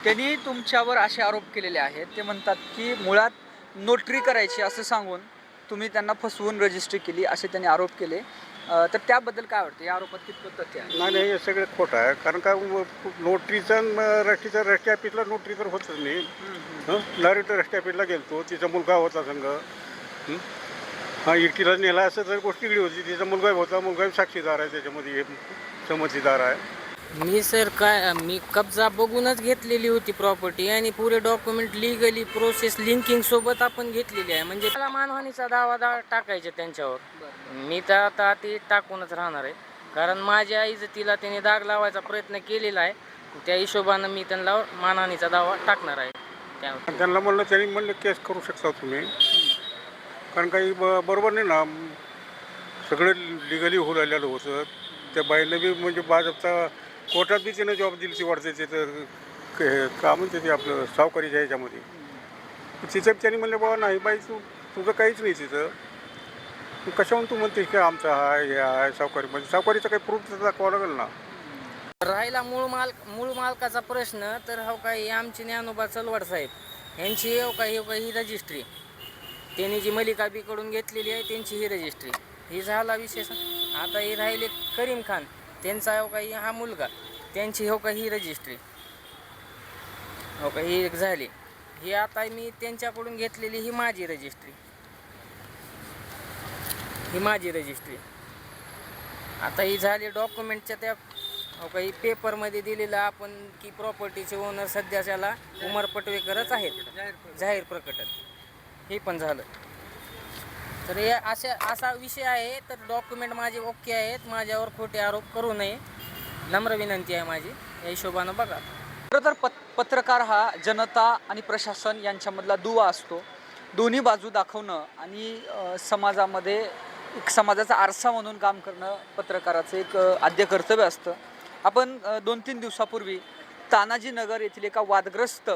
त्यांनी तुमच्यावर असे आरोप केलेले आहेत. ते म्हणतात की मुळात नोटरी करायची असं सांगून तुम्ही त्यांना फसवून रजिस्ट्री केली असे त्यांनी आरोप केले. तर त्याबद्दल काय वाटतं? या आरोपात कितपत तथ्य आहे? नाही, नाही, हे सगळं खोटं आहे. कारण का नोटरीचं रस्ते ऑफिसला नोटरी तर होतच नाही. डायरेक्ट रस्ते ऑफिसला गेलतो. तिचा मुलगा होता संग. हां, इडकीला नेला असं तर गोष्ट वेगळी होती. तिचा मुलगा होता. मुलगा साक्षीदार आहे त्याच्यामध्ये, संमतीदार आहे. मी कब्जा बघूनच घेतलेली होती प्रॉपर्टी आणि पुरे डॉक्युमेंट लिगली प्रोसेस लिंकिंग सोबत आपण घेतलेली आहे. म्हणजे मला मानहानीचा दावा टाकायचा त्यांच्यावर. मी तर आता ते टाकूनच राहणार आहे, कारण माझ्या इज्जतीला त्यांनी दाग लावायचा प्रयत्न केलेला आहे. त्या हिशोबानं मी त्यांना मानहानीचा दावा टाकणार आहे. त्यांना त्यांनी केस करू शकता तुम्ही. कारण काही बरोबर नाही ना, सगळं लिगली होऊ राहिलेलं होतं. त्या बाईनं बी म्हणजे भाजपचा कोर्टात बी तिनं जॉब दिली वाटते. तिथं का म्हणते ते आपलं सावकारीच्या ह्याच्यामध्ये. तिचं त्यांनी म्हणलं बाबा नाही बाई, तुझं काहीच नाही तिथं. कशाहून तू म्हणतेस की आमचा हाय हे आहे सावकारी, म्हणजे सावकारीचा काही प्रूफ दाखवावं लागेल ना. राहिला मूळ मालकाचा प्रश्न, तर हो काही आमचे ज्ञानोबा चलवाड साहेब यांची हो काही ही रजिस्ट्री त्यांनी जी मलिका बीकडून घेतलेली आहे त्यांची ही रजिस्ट्री ही झाला विशेष. आता हे राहिले करीम खान, त्यांचा हो काही हा मुलगा, त्यांची हो काही ही रजिस्ट्री हो काही एक झाली. ही आता मी त्यांच्याकडून घेतलेली ही माझी रजिस्ट्री, आता ही झाली डॉक्युमेंटच्या त्या हो काही पेपरमध्ये दिलेलं आपण की प्रॉपर्टीचे ओनर सध्याच्याला उमर पटवेकरच आहेत, जाहीर प्रकटन हे पण झालं. तर हे असा विषय आहे. तर डॉक्युमेंट माझे ओके आहेत, माझ्यावर खोटे आरोप करू नये, नम्र विनंती आहे माझी. या हिशोबानं बघा. खरं तर पत्रकार हा जनता आणि प्रशासन यांच्यामधला दुवा असतो. दोन्ही बाजू दाखवणं आणि समाजामध्ये एक समाजाचा आरसा म्हणून काम करणं पत्रकाराचं एक आद्य कर्तव्य असतं. आपण 2-3 दिवसापूर्वी तानाजीनगर येथील एका वादग्रस्त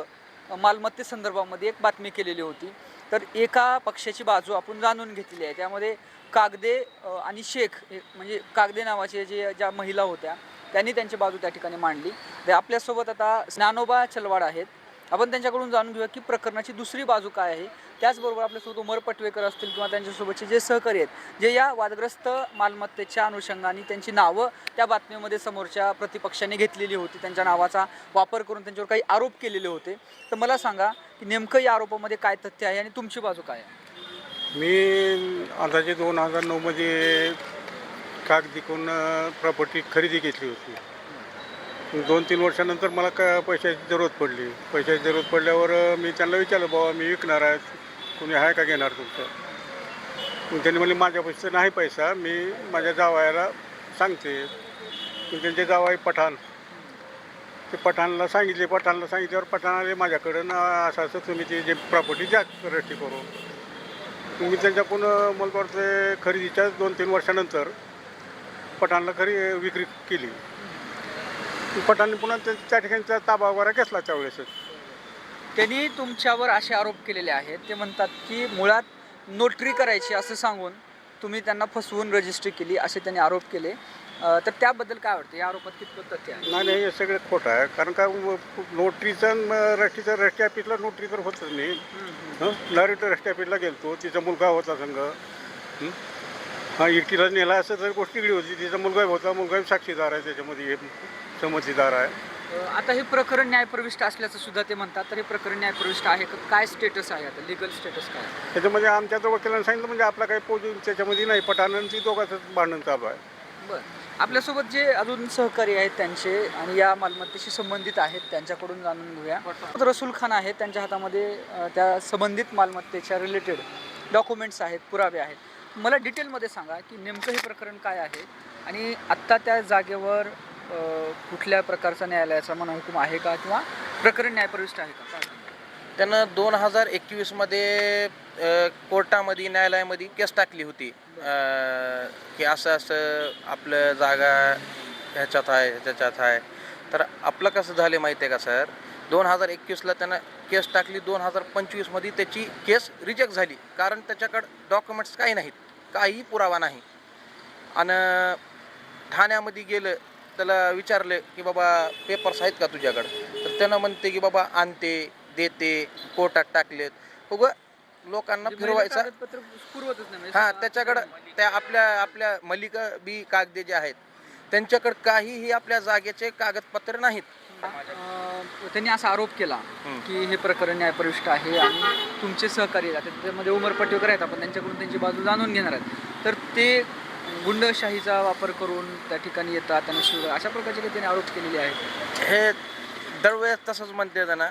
मालमत्तेसंदर्भामध्ये एक बातमी केलेली होती. तर एका पक्षाची बाजू आपण जाणून घेतलेली आहे. त्यामध्ये कागदे आणि शेख म्हणजे कागदे नावाचे ज्या महिला होत्या त्यांनी त्यांची बाजू त्या ठिकाणी मांडली. तर आपल्यासोबत आता ज्ञानोबा चलवाड आहेत. आपण त्यांच्याकडून जाणून घेऊया की प्रकरणाची दुसरी बाजू काय आहे. त्याचबरोबर आपल्यासोबत उमर पटवेकर असतील किंवा त्यांच्यासोबतचे जे सहकारी आहेत, जे या वादग्रस्त मालमत्तेच्या अनुषंगाने त्यांची नावं त्या बातमीमध्ये समोरच्या प्रतिपक्षाने घेतलेली होती, त्यांच्या नावाचा वापर करून त्यांच्यावर काही आरोप केलेले होते. तर मला सांगा की नेमकं या आरोपामध्ये काय तथ्य आहे आणि तुमची बाजू काय आहे? मी अंदाजे 2009मध्ये कागदी करून प्रॉपर्टी खरेदी घेतली होती. 2-3 वर्षानंतर मला पैशाची जरूरत पडली. पैशाची जरूरत पडल्यावर मी त्यांना विचारलं, बाबा मी विकणार आहे, तुम्ही आहे का घेणार तुमचं? मग त्यांनी म्हणले माझ्यापाशी नाही पैसा, मी माझ्या जावयाला सांगते. मग त्यांचे जावई पठाण, ते पठाणला सांगितल्यावर पठाण आले माझ्याकडं ना, असं तुम्ही ती जे प्रॉपर्टी द्या रजिस्ट्री करून. मी त्यांच्याकडून मला वाटतं खरेदीच्या 2-3 वर्षानंतर पठाणला विक्री केली. पठाणने पुन्हा त्या ठिकाणचा ताबा वगैरे घेतला त्यावेळेसच. त्यांनी तुमच्यावर असे आरोप केलेले आहेत. ते म्हणतात की मुळात नोटरी करायची असं सांगून तुम्ही त्यांना फसवून रजिस्ट्री केली असे त्यांनी आरोप केले. तर त्याबद्दल काय वाटतं? या आरोपात कितपत तथ्य आहे? नाही, नाही, हे सगळं खोटं आहे. कारण का नोटरीचं रस्ते ऑफिसला नोटरी तर होतच नाही. डायरेक्ट रस्ते ऑफिसला गेलतो. तिचा मुलगा होता संग. हां, इडकीला नेला असं तर गोष्ट वेगळी होती. तिचा मुलगा होता. मुलगा साक्षीदार आहे त्याच्यामध्ये, संमतीदार आहे. आता हे प्रकरण न्यायप्रविष्ट असल्याचं सुद्धा ते म्हणतात. तर हे प्रकरण न्यायप्रविष्ट आहे का? काय स्टेटस आहे आता? लिगल स्टेटस काय आहे? त्याच्यामध्ये आमच्या तर वकिलांनी सांगितलं म्हणजे आपला काही पोजून त्याच्यामध्ये नाही. पठाणांची दोघांचं भांडण चालू आहे. बरं. आपल्यासोबत जे अजून सहकारी आहेत त्यांचे आणि या मालमत्तेशी संबंधित आहेत त्यांच्याकडून जाणून घेऊया. रसूल खान आहेत, त्यांच्या हातामध्ये त्या संबंधित मालमत्तेच्या रिलेटेड डॉक्युमेंट्स आहेत, पुरावे आहेत. मला डिटेलमध्ये सांगा की नेमकं हे प्रकरण काय आहे आणि आत्ता त्या जागेवर कुठल्या प्रकारचा न्यायालयाचा हुकूम आहे का किंवा प्रकरण न्यायप्रविष्ट आहे का? त्यानं 2021मध्ये कोर्टामध्ये न्यायालयामध्ये केस टाकली होती की असं आपलं जागा ह्याच्यात आहे. तर आपलं कसं झालं माहिती आहे का सर, 2021ला त्यानं केस टाकली, 2025मध्ये त्याची केस रिजेक्ट झाली. कारण त्याच्याकडं डॉक्युमेंट्स काही नाहीत, काही पुरावा नाही. आणि ठाण्यामध्ये गेलं, त्याला विचारलं की बाबा पेपर्स आहेत का तुझ्याकडं, तर त्यानं म्हणते की बाबा आणते देते कोर्टात टाकलेत उगं लोकांना म्हणजे फिरवायचा. कागदपत्र पुरवतच नाही म्हणजे हां, त्याच्याकडं त्या आपल्या मलिका बी कागदे जे आहेत त्यांच्याकडे काहीही आपल्या जागेचे कागदपत्र नाहीत. त्यांनी असा आरोप केला की हे प्रकरण न्यायप्रविष्ट आहे आणि तुमचे सहकारी आहेत त्यामध्ये उमरपट्टी वगैरे आहेत आपण त्यांच्याकडून त्यांची बाजू जाणून घेणार आहेत तर ते गुंडशाहीचा वापर करून त्या ठिकाणी येतात आणि शिवाय अशा प्रकारचे काही त्यांनी आरोप केलेले आहेत. हे दरवेळेस तसंच म्हणते ना,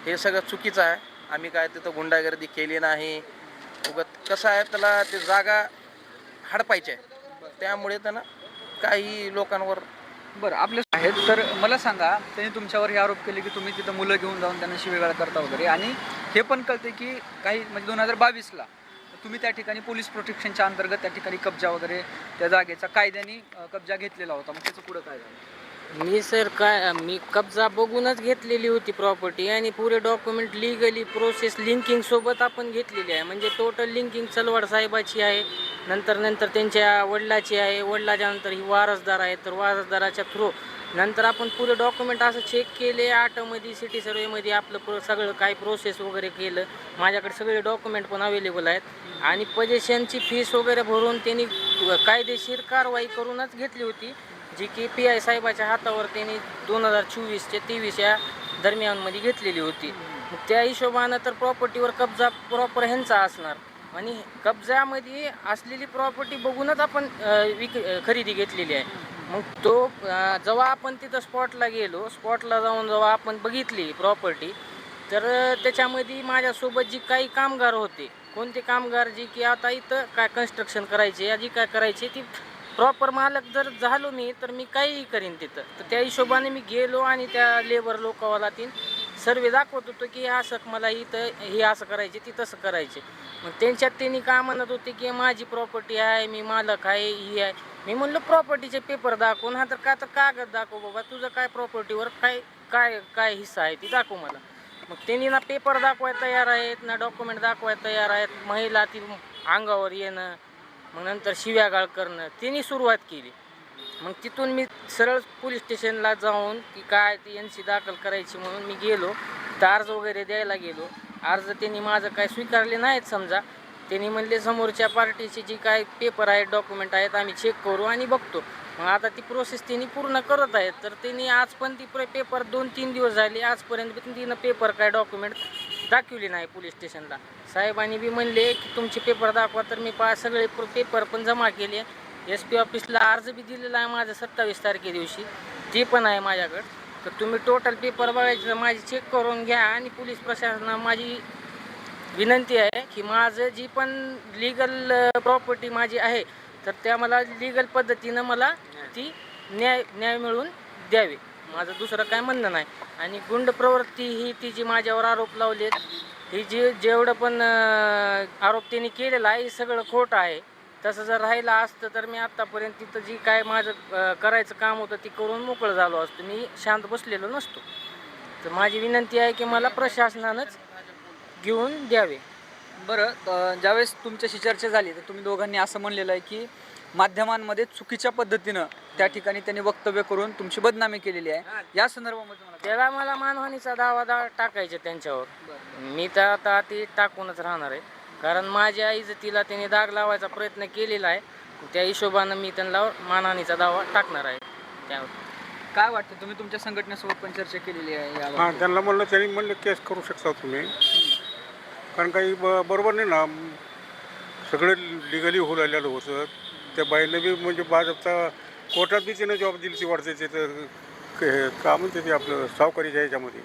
हे सगळं चुकीचं आहे. आम्ही काय तिथं गुंडागर्दी केली नाही. उगत कसं आहे त्याला ते जागा हडपायची आहे त्यामुळे त्यांना काही लोकांवर. बरं आपले आहेत तर मला सांगा त्यांनी तुमच्यावर हे आरोप केले की तुम्ही तिथं मुलं घेऊन जाऊन त्यांना शिवीगाळ करता वगैरे आणि हे पण कळते की काही म्हणजे 2022ला तुम्ही त्या ठिकाणी पोलीस प्रोटेक्शनच्या अंतर्गत त्या ठिकाणी कब्जा वगैरे त्या जागेचा कायद्याने कब्जा घेतलेला होता. मग त्याचं पुढं काय झालं? मी कब्जा बघूनच घेतलेली होती प्रॉपर्टी आणि पुरे डॉक्युमेंट लिगली प्रोसेस लिंकिंग सोबत आपण घेतलेली आहे. म्हणजे टोटल लिंकिंग चलवाड साहेबाची आहे, नंतर त्यांच्या वडिलाची आहे, वडिलाच्या नंतर ही वारसदार आहे, तर वारसदाराच्या थ्रू नंतर आपण पुरे डॉक्युमेंट असं चेक केले. 8मध्ये सिटी सर्वेमध्ये आपलं सगळं काही प्रोसेस वगैरे केलं. माझ्याकडे सगळे डॉक्युमेंट पण अवेलेबल आहेत आणि पोजेशनची फीस वगैरे भरून त्यांनी कायदेशीर कारवाई करूनच घेतली होती, जी की PI साहेबाच्या हातावर त्यांनी 2024 ते 23 या दरम्यानमध्ये घेतलेली होती. मग त्या हिशोबानं तर प्रॉपर्टीवर कब्जा प्रॉपर ह्यांचा असणार आणि कब्जामध्ये असलेली प्रॉपर्टी बघूनच आपण खरेदी घेतलेली आहे. मग जेव्हा आपण तिथं स्पॉटला गेलो, स्पॉटला जाऊन जेव्हा आपण बघितली प्रॉपर्टी, तर त्याच्यामध्ये माझ्यासोबत जी काही कामगार होते, कोणते कामगार जी की आता इथं काय कन्स्ट्रक्शन करायचे या जी काय करायची ती प्रॉपर मालक जर झालो मी तर मी काहीही करीन तिथं. तर त्या हिशोबाने मी गेलो आणि त्या लेबर लोकावाला ती सर्वे दाखवत होतो की असं मला इथं हे असं करायचे ती तसं करायचे. मग त्यांनी काय म्हणत होते की माझी प्रॉपर्टी आहे, मी मालक आहे, ही आहे. मी म्हणलं प्रॉपर्टीचे पेपर दाखव ना, तर का तर कागद दाखव बाबा, तुझं काय प्रॉपर्टीवर काय काय काय हिस्सा आहे ती दाखव मला. मग त्यांनी ना पेपर दाखवायला तयार आहेत ना डॉक्युमेंट दाखवायला तयार आहेत. महिला ती अंगावर येणं, मग नंतर शिव्यागाळ करणं त्यांनी सुरुवात केली. मग तिथून मी सरळ पोलीस स्टेशनला जाऊन की काय ती NC दाखल करायची म्हणून मी गेलो. तर अर्ज वगैरे द्यायला गेलो. अर्ज त्यांनी माझं काय स्वीकारले नाहीत. समजा त्यांनी म्हणले समोरच्या पार्टीचे जी काय पेपर आहेत डॉक्युमेंट आहेत आम्ही चेक करू आणि बघतो. मग आता ती प्रोसेस त्यांनी पूर्ण करत आहेत. तर त्यांनी आज पण ती पेपर 2-3 दिवस झाले आजपर्यंत तिनं पेपर काय डॉक्युमेंट दाखवली नाही पोलीस स्टेशनला. साहेबांनी बी म्हणले की तुमचे पेपर दाखवा, तर मी सगळे पेपर पण जमा केले. SP ऑफिसला अर्ज बी दिलेला आहे माझं 27 तारखे दिवशी, ते पण आहे माझ्याकडं. तर तुम्ही टोटल पेपर बघायचं माझी चेक करून घ्या आणि पोलीस प्रशासनाला माझी विनंती आहे की माझं जी पण लिगल प्रॉपर्टी माझी आहे तर त्या मला लिगल पद्धतीनं मला ती न्याय मिळवून द्यावे. माझं दुसरं काय म्हणणं नाही. आणि गुंड प्रवृत्ती ही ती जी माझ्यावर आरोप लावलेत, ही जेवढं पण आरोप त्यांनी केलेला आहे हे सगळं खोटं आहे. तसं जर राहिलं असतं तर मी आत्तापर्यंत तिथं जी काय माझं करायचं काम होतं ती करून मोकळं झालो असतो, मी शांत बसलेलो नसतो. तर माझी विनंती आहे की मला प्रशासनानंच घेऊन द्यावे. बरं ज्यावेळेस तुमच्याशी चर्चा झाली तर तुम्ही दोघांनी असं म्हणलेलं आहे की माध्यमांमध्ये चुकीच्या पद्धतीनं त्या ठिकाणी त्यांनी वक्तव्य करून तुमची बदनामी केलेली आहे. या संदर्भामध्ये मला त्याला मला मानहानीचा दावा टाकायचा त्यांच्यावर. मी तर आता ती टाकूनच राहणार आहे, कारण माझ्या इज्जतीला त्यांनी दाग लावायचा प्रयत्न केलेला आहे. त्या हिशोबानं मी त्यांना मानहानीचा दावा टाकणार आहे. त्यावर काय वाटतं, तुम्ही तुमच्या संघटनेसोबत पण चर्चा केलेली आहे यावर? हां, त्यांनी म्हणलं केस करू शकता तुम्ही, कारण काही बरोबर नाही ना. सगळं लिगली होऊ राहिलेलं होतं. त्या बाईनं बी म्हणजे भाजपचा कोर्टात बी तिनं जॉब दिली ती वाटते तिथं का म्हणते ते आपलं सावकारीच्या ह्याच्यामध्ये.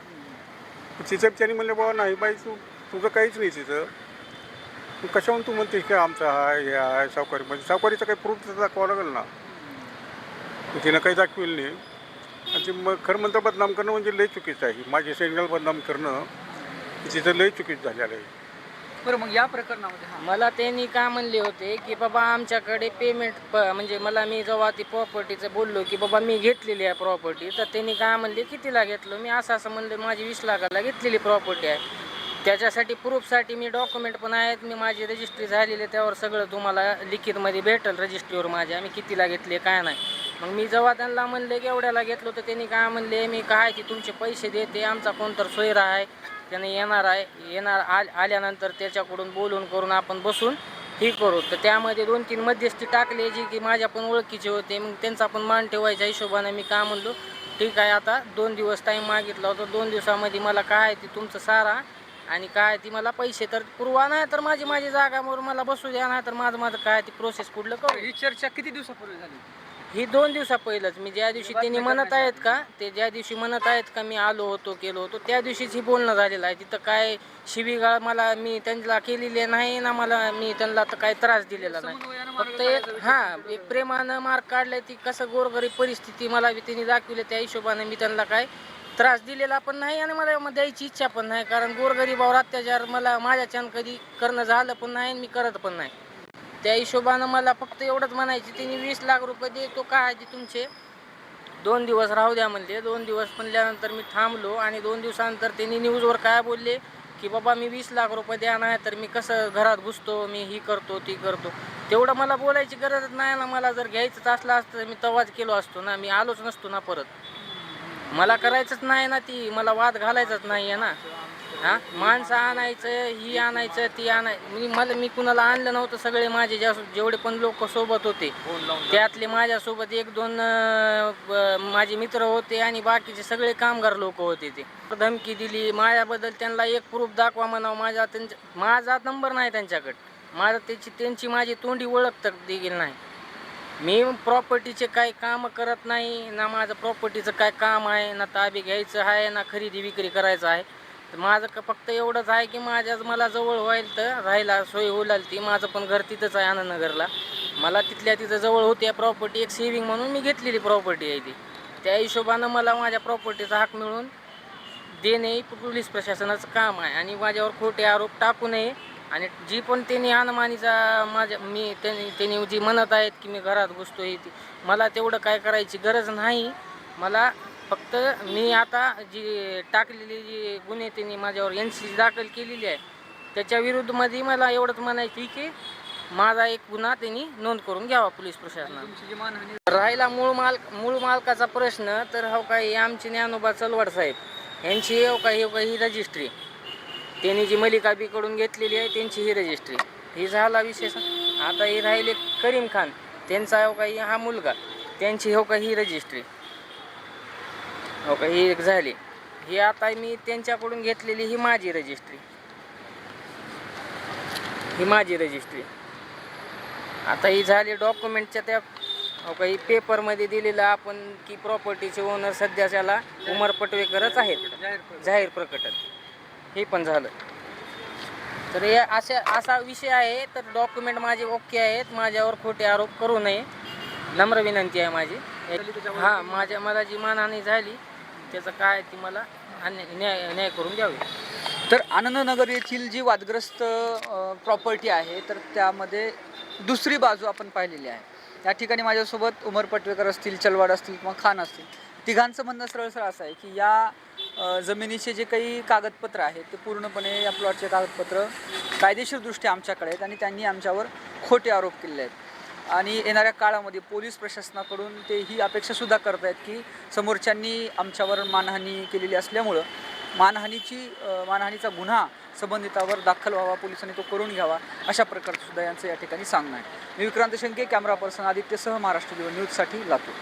तिचं त्यांनी म्हणलं बाबा नाही बाई तुझं काहीच नाही तिथं, कशाहून तू म्हणतेस की आमचं हाय हे आहे सावकारी. म्हणजे सावकारीचं काही प्रूफ तर दाखवावं लागेल ना. तिनं काही दाखवेल नाही. आणि ते मग खरं म्हणतं बदनाम करणं म्हणजे लई चुकीचं आहे. माझे सिग्नल बदनाम करणं तिथं लई चुकीचं झालेलं आहे. बरं मग या प्रकरणामध्ये मला त्यांनी काय म्हणले होते की बाबा आमच्याकडे पेमेंट म्हणजे मी जेव्हा ती प्रॉपर्टीचं बोललो की बाबा मी घेतलेली आहे प्रॉपर्टी, तर त्यांनी काय म्हणले कितीला घेतलं. मी असं म्हणलं माझी 20 लाखाला घेतलेली प्रॉपर्टी आहे. त्याच्यासाठी प्रूफसाठी मी डॉक्युमेंट पण आहेत, मी माझी रजिस्ट्री झालेली आहे, त्यावर सगळं तुम्हाला लिखितमध्ये भेटेल रजिस्ट्रीवर माझ्या मी कितीला घेतले काय नाही. मग मी जेव्हा त्यांना म्हणले की एवढ्याला घेतलो तर त्यांनी काय म्हणले, मी काय की तुमचे पैसे देते, आमचा कोणतर सोयरा आहे त्याने येणार आहे, आल्यानंतर त्याच्याकडून बोलून करून आपण बसून ही करू. तर त्यामध्ये 2-3 मध्यस्थी टाकले जी की माझ्या पण ओळखीचे होते. मग त्यांचा पण मान ठेवायच्या हिशोबाने मी काय म्हणलो, ठीक आहे आता 2 दिवस टाईम मागितला होता, 2 दिवसामध्ये मला काय ती तुमचं सारा आणि काय ती मला पैसे तर पुरवा, नाही तर माझी जागावर मला बसू द्या, नाही तर माझं काय ती प्रोसेस कुठलं करू. ही चर्चा किती दिवसापूर्वी झाली? ही 2 दिवसा पहिलंच. मी ज्या दिवशी त्यांनी म्हणत आहेत का, ते ज्या दिवशी म्हणत आहेत का मी आलो होतो केलो होतो त्या दिवशीच ही बोलणं झालेलं आहे. तिथं काय शिवीगाळ मला मी त्यांना केलेली नाही ना, मी त्यांना तर काही त्रास दिलेला नाही. फक्त एक प्रेमानं मार्क काढलाय. ती कसं गोरगरीब परिस्थिती मला त्यांनी दाखवली, त्या हिशोबाने मी त्यांना काय त्रास दिलेला पण नाही आणि मला द्यायची इच्छा पण नाही. कारण गोरगरीबावर अत्याचार मला माझ्याच्यानं कधी करणं झालं पण नाही आणि मी करत पण नाही. त्या हिशोबानं मला फक्त एवढंच म्हणायची, त्यांनी 20 लाख रुपये देतो काय तुमचे 2 दिवस राहू द्या म्हणले. 2 दिवस म्हणल्यानंतर मी थांबलो आणि 2 दिवसानंतर त्यांनी न्यूजवर काय बोलले की बाबा मी 20 लाख रुपये द्या, नाही तर मी कसं घरात घुसतो, मी ही करतो ती करतो. तेवढं मला बोलायची गरजच नाही ना. मला जर घ्यायचंच असलं असतं मी तवाच केलो असतो ना, मी आलोच नसतो ना परत. मला करायचंच नाही ना, ती मला वाद घालायचाच नाही आहे ना. माणसं आणायचं, ही आणायचं, ती आणायचं. मी कुणाला आणलं नव्हतं. सगळे माझे जेवढे पण लोक सोबत होते त्यातले माझ्यासोबत 1-2 माझे मित्र होते आणि बाकीचे सगळे कामगार लोक होते. ते धमकी दिली माझ्याबद्दल. त्यांना एक प्रूफ दाखवा म्हणावं. माझा नंबर नाही त्यांच्याकडे. त्यांची माझी तोंडी ओळख तर देखील नाही. मी प्रॉपर्टीचे काही काम करत नाही ना, माझं प्रॉपर्टीचं काय काम आहे ना, ताबे घ्यायचं आहे ना, खरेदी विक्री करायचं आहे. तर माझं फक्त एवढंच आहे की मला जवळ होईल तर राहायला सोय होईल. ती माझं पण घर तिथंच आहे आनंदनगरला. मला तिथं जवळ होती प्रॉपर्टी. एक सेविंग म्हणून मी घेतलेली प्रॉपर्टी आहे ती. त्या हिशोबानं मला माझ्या प्रॉपर्टीचा हक मिळून देणे पोलीस प्रशासनाचं काम आहे आणि माझ्यावर खोटे आरोप टाकू नये. आणि जी पण त्यांनी अनमानीचा त्यांनी जी म्हणत आहेत की मी घरात घुसतो, ती मला तेवढं काय करायची गरज नाही. मला फक्त मी आता जी टाकलेली जी गुन्हे त्यांनी माझ्यावर NC दाखल केलेली आहे त्याच्या विरुद्धमध्ये मला एवढंच म्हणायचं की माझा एक गुन्हा त्यांनी नोंद करून घ्यावा पोलीस प्रशासनाने. राहिला मूळ मालकाचा प्रश्न, तर हो काही आमचे ज्ञानोबा चलवाड साहेब यांची ही रजिस्ट्री त्यांनी जी मलिका बीकडून घेतलेली आहे त्यांची ही रजिस्ट्री ही झाला विशेष. आता ही राहिले करीम खान त्यांचा हा मुलगा, त्यांची ही रजिस्ट्री ही एक झाली. ही आता मी त्यांच्याकडून घेतलेली ही माझी रजिस्ट्री आता ही झाली डॉक्युमेंटच्या त्या काही पेपरमध्ये दिलेलं आपण की प्रॉपर्टीचे ओनर सध्या त्याला उमर पटवेकरच आहेत, जाहीर प्रकटन. हे पण झालं. तर हे असा विषय आहे. तर डॉक्युमेंट माझे ओके आहेत. माझ्यावर खोटे आरोप करू नये नम्र विनंती आहे माझी. मला जी मानहानी झाली त्याचं काय ती मला न्याय करून द्यावे. तर आनंदनगर येथील जी वादग्रस्त प्रॉपर्टी आहे तर त्यामध्ये दुसरी बाजू आपण पाहिलेली आहे. या ठिकाणी माझ्यासोबत उमर पटवेकर असतील, चलवाड असतील किंवा खान असतील, तिघांचं म्हणणं सरळ असं आहे की या जमिनीचे जे काही कागदपत्र आहेत ते पूर्णपणे या प्लॉटचे कागदपत्र कायदेशीरदृष्ट्या आमच्याकडे आहेत आणि त्यांनी आमच्यावर खोटे आरोप केले आहेत. आणि येणाऱ्या काळामध्ये पोलीस प्रशासनाकडून ते ही अपेक्षासुद्धा करत आहेत की समोरच्यांनी आमच्यावर मानहानी केलेली असल्यामुळं मानहानीचा गुन्हा संबंधितावर दाखल व्हावा, पोलिसांनी तो करून घ्यावा, अशा प्रकारचं सुद्धा यांचं या ठिकाणी सांगणं आहे. मी विक्रांत शंके, कॅमेरा पर्सन आदित्यसह महाराष्ट्र न्यूजसाठी लातूर.